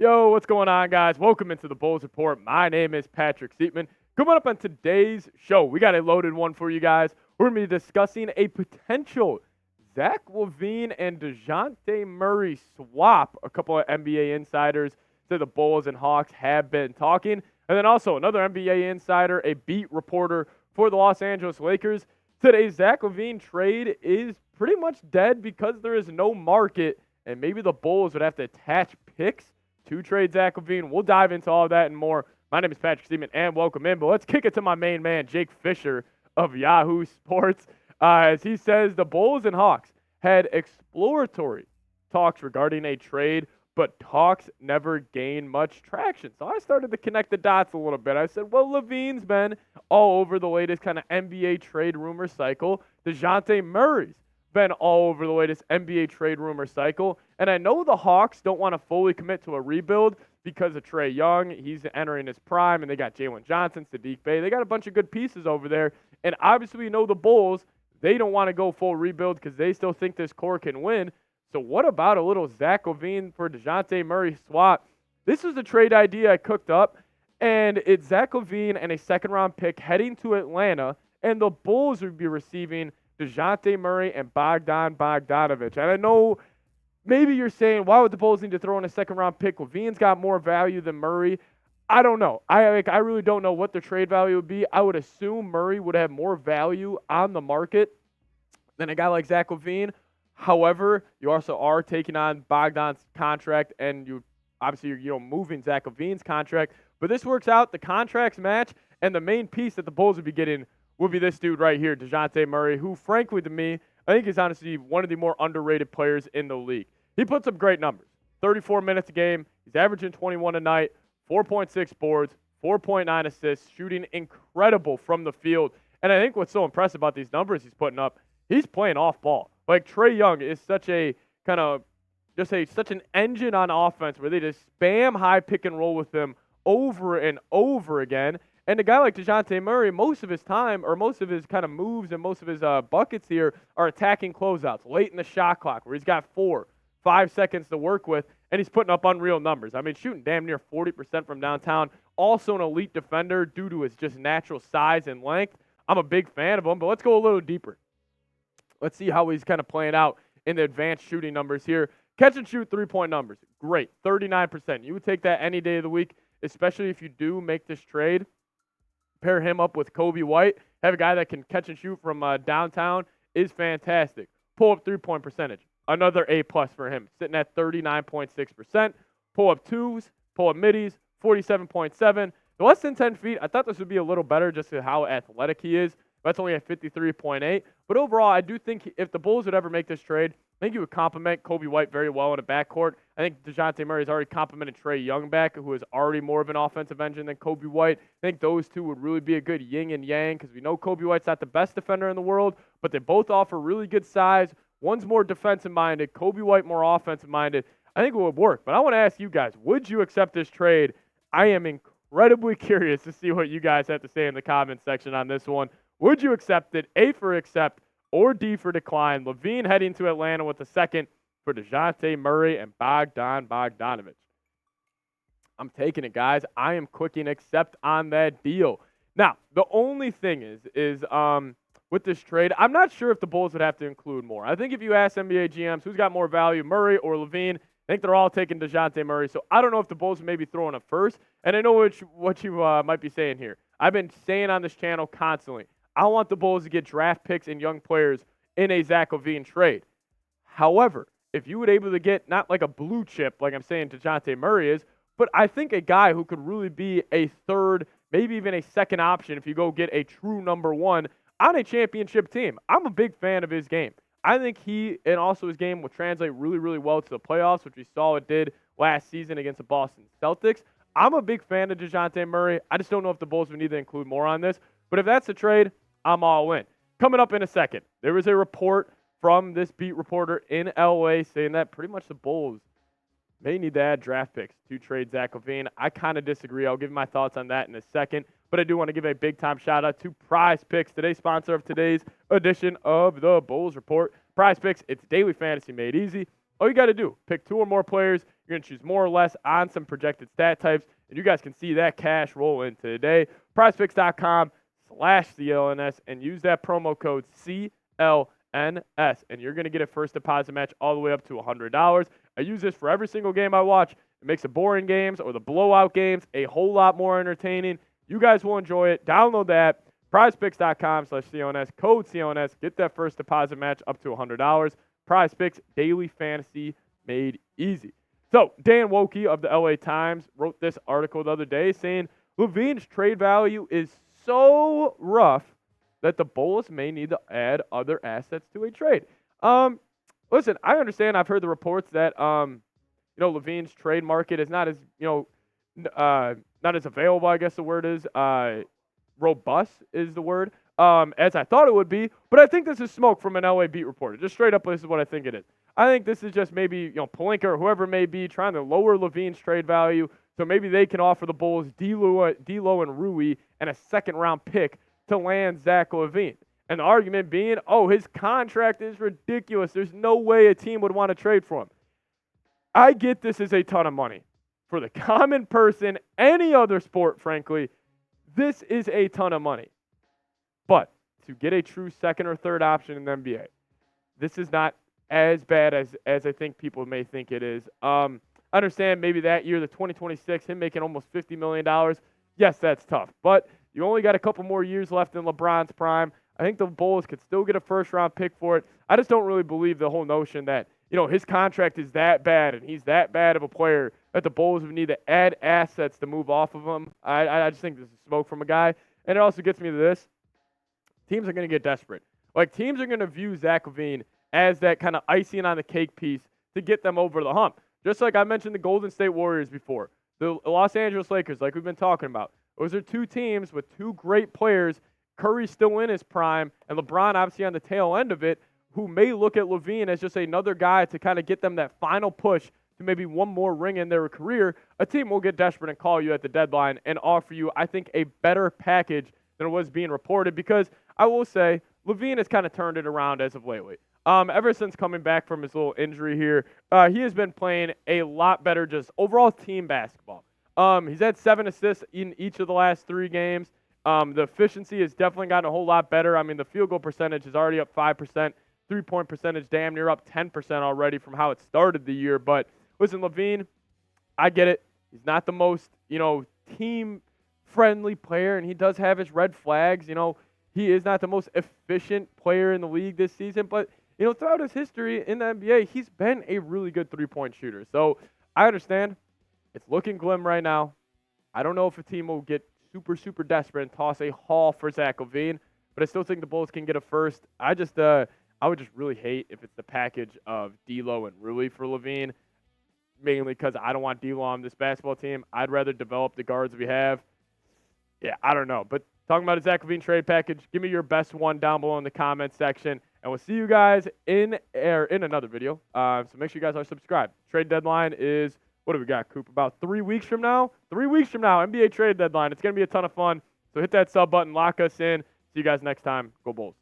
Yo, what's going on, guys? Welcome into the Bulls Report. My name is Patrick Siepman. Coming up on today's show, we got a loaded one for you guys. We're going to be discussing a potential Zach LaVine and Dejounte Murray swap. A couple of NBA insiders said the Bulls and Hawks have been talking. And then also another NBA insider, a beat reporter for the Los Angeles Lakers. Today's Zach LaVine trade is pretty much dead because there is no market, and maybe the Bulls would have to attach picks to trade Zach LaVine. We'll dive into all that and more. My name is Patrick Siepman, and welcome in. But let's kick it to my main man, Jake Fisher of Yahoo Sports. As he says, the Bulls and Hawks had exploratory talks regarding a trade, but talks never gained much traction. So I started to connect the dots a little bit. I said, well, LaVine's been all over the latest kind of NBA trade rumor cycle. Dejounte Murray's been all over the latest NBA trade rumor cycle. And I know the Hawks don't want to fully commit to a rebuild because of Trae Young. He's entering his prime, and they got Jalen Johnson, Sadiq Bey. They got a bunch of good pieces over there. And obviously, we know the Bulls, they don't want to go full rebuild because they still think this core can win. So what about a little Zach LaVine for Dejounte Murray swap? This is a trade idea I cooked up, and it's Zach LaVine and a second-round pick heading to Atlanta, and the Bulls would be receiving Dejounte Murray and Bogdanovic. And I know maybe you're saying, why would the Bulls need to throw in a second-round pick? LaVine's got more value than Murray. I don't know. I really don't know what the trade value would be. I would assume Murray would have more value on the market than a guy like Zach LaVine. However, you also are taking on Bogdan's contract, and you're moving Zach LaVine's contract. But this works out. The contracts match, and the main piece that the Bulls would be getting would be this dude right here, Dejounte Murray, who, frankly, to me, I think is honestly one of the more underrated players in the league. He puts up great numbers. 34 minutes a game. He's averaging 21 a night, 4.6 boards, 4.9 assists, shooting incredible from the field. And I think what's so impressive about these numbers he's putting up, he's playing off ball. Like, Trae Young is such a kind of such an engine on offense where they just spam high pick and roll with him over and over again. And a guy like Dejounte Murray, most of his time, or most of his kind of moves and most of his buckets here are attacking closeouts late in the shot clock where he's got 4-5 seconds to work with, and he's putting up unreal numbers. I mean, shooting damn near 40% from downtown. Also an elite defender due to his just natural size and length. I'm a big fan of him, but let's go a little deeper. Let's see how he's kind of playing out in the advanced shooting numbers here. Catch and shoot three-point numbers. Great, 39%. You would take that any day of the week, especially if you do make this trade. Pair him up with Coby White. Have a guy that can catch and shoot from downtown is fantastic. Pull up three-point percentage. Another A-plus for him, sitting at 39.6%. Pull up twos, pull up middies, 47.7. The less than 10 feet, I thought this would be a little better just to how athletic he is. That's only at 53.8. But overall, I do think if the Bulls would ever make this trade, I think he would complement Coby White very well in a backcourt. I think Dejounte Murray has already complimented Trae Young back, who is already more of an offensive engine than Coby White. I think those two would really be a good yin and yang because we know Coby White's not the best defender in the world, but they both offer really good size. One's more defensive-minded, Coby White more offensive-minded. I think it would work. But I want to ask you guys, would you accept this trade? I am incredibly curious to see what you guys have to say in the comments section on this one. Would you accept it? A for accept or D for decline. LaVine heading to Atlanta with a second for Dejounte Murray and Bogdanovic. I'm taking it, guys. I am clicking accept on that deal. Now, the only thing is with this trade, I'm not sure if the Bulls would have to include more. I think if you ask NBA GMs who's got more value, Murray or LaVine, I think they're all taking Dejounte Murray. So I don't know if the Bulls may be throwing a first. And I know what you might be saying here. I've been saying on this channel constantly, I want the Bulls to get draft picks and young players in a Zach LaVine trade. However, if you would able to get not like a blue chip, like I'm saying Dejounte Murray is, but I think a guy who could really be a third, maybe even a second option if you go get a true number one on a championship team. I'm a big fan of his game. I think he and also his game will translate really, really well to the playoffs, which we saw it did last season against the Boston Celtics. I'm a big fan of Dejounte Murray. I just don't know if the Bulls would need to include more on this. But if that's the trade, I'm all in. Coming up in a second, there was a report from this beat reporter in LA saying that pretty much the Bulls may need to add draft picks to trade Zach LaVine. I kind of disagree. I'll give you my thoughts on that in a second. But I do want to give a big-time shout-out to Prize Picks, today's sponsor of today's edition of the Bulls Report. Prize Picks, it's daily fantasy made easy. All you got to do, pick two or more players You're going to choose more or less on some projected stat types, and you guys can see that cash roll in today. PrizePicks.com/CLNS and use that promo code CLNS, and you're going to get a first deposit match all the way up to $100. I use this for every single game I watch. It makes the boring games or the blowout games a whole lot more entertaining. You guys will enjoy it. Download the app, PrizePicks.com/CLNS, code CLNS. Get that first deposit match up to $100. PrizePicks, daily fantasy made easy. So, Dan Woike of the LA Times wrote this article the other day saying LaVine's trade value is so rough that the Bulls may need to add other assets to a trade. Listen, I understand. I've heard the reports that LaVine's trade market is not as not as available. I guess the word is robust is the word as I thought it would be. But I think this is smoke from an LA beat reporter. Just straight up, this is what I think it is. I think this is just maybe Pelinka or whoever it may be trying to lower LaVine's trade value, so maybe they can offer the Bulls D'Lo and Rui and a second-round pick to land Zach LaVine. And the argument being, his contract is ridiculous. There's no way a team would want to trade for him. I get this is a ton of money. For the common person, any other sport, frankly, this is a ton of money. But to get a true second or third option in the NBA, this is not as bad as I think people may think it is. I understand maybe that year, the 2026, him making almost $50 million. Yes, that's tough. But you only got a couple more years left in LeBron's prime. I think the Bulls could still get a first-round pick for it. I just don't really believe the whole notion that, his contract is that bad and he's that bad of a player that the Bulls would need to add assets to move off of him. I just think this is smoke from a guy. And it also gets me to this. Teams are going to get desperate. Teams are going to view Zach LaVine as that kind of icing on the cake piece to get them over the hump. Just like I mentioned the Golden State Warriors before. The Los Angeles Lakers, like we've been talking about. Those are two teams with two great players. Curry's still in his prime, and LeBron obviously on the tail end of it, who may look at LaVine as just another guy to kind of get them that final push to maybe one more ring in their career. A team will get desperate and call you at the deadline and offer you, I think, a better package than it was being reported, because I will say LaVine has kind of turned it around as of lately. Ever since coming back from his little injury here, he has been playing a lot better just overall team basketball. He's had 7 assists in each of the last 3 games. The efficiency has definitely gotten a whole lot better. I mean, the field goal percentage is already up 5%. 3-point percentage damn near up 10% already from how it started the year. But listen, LaVine, I get it. He's not the most, team-friendly player, and he does have his red flags. He is not the most efficient player in the league this season, but throughout his history in the NBA, he's been a really good 3-point shooter. So I understand it's looking glim right now. I don't know if a team will get super, super desperate and toss a haul for Zach LaVine, but I still think the Bulls can get a first. I would just really hate if it's the package of D'Lo and Rui for LaVine, mainly because I don't want D'Lo on this basketball team. I'd rather develop the guards we have. Yeah, I don't know. But talking about a Zach LaVine trade package, give me your best one down below in the comments section. And we'll see you guys in another video. So make sure you guys are subscribed. Trade deadline is, what do we got, Coop? About 3 weeks from now? 3 weeks from now, NBA trade deadline. It's going to be a ton of fun. So hit that sub button, lock us in. See you guys next time. Go Bulls.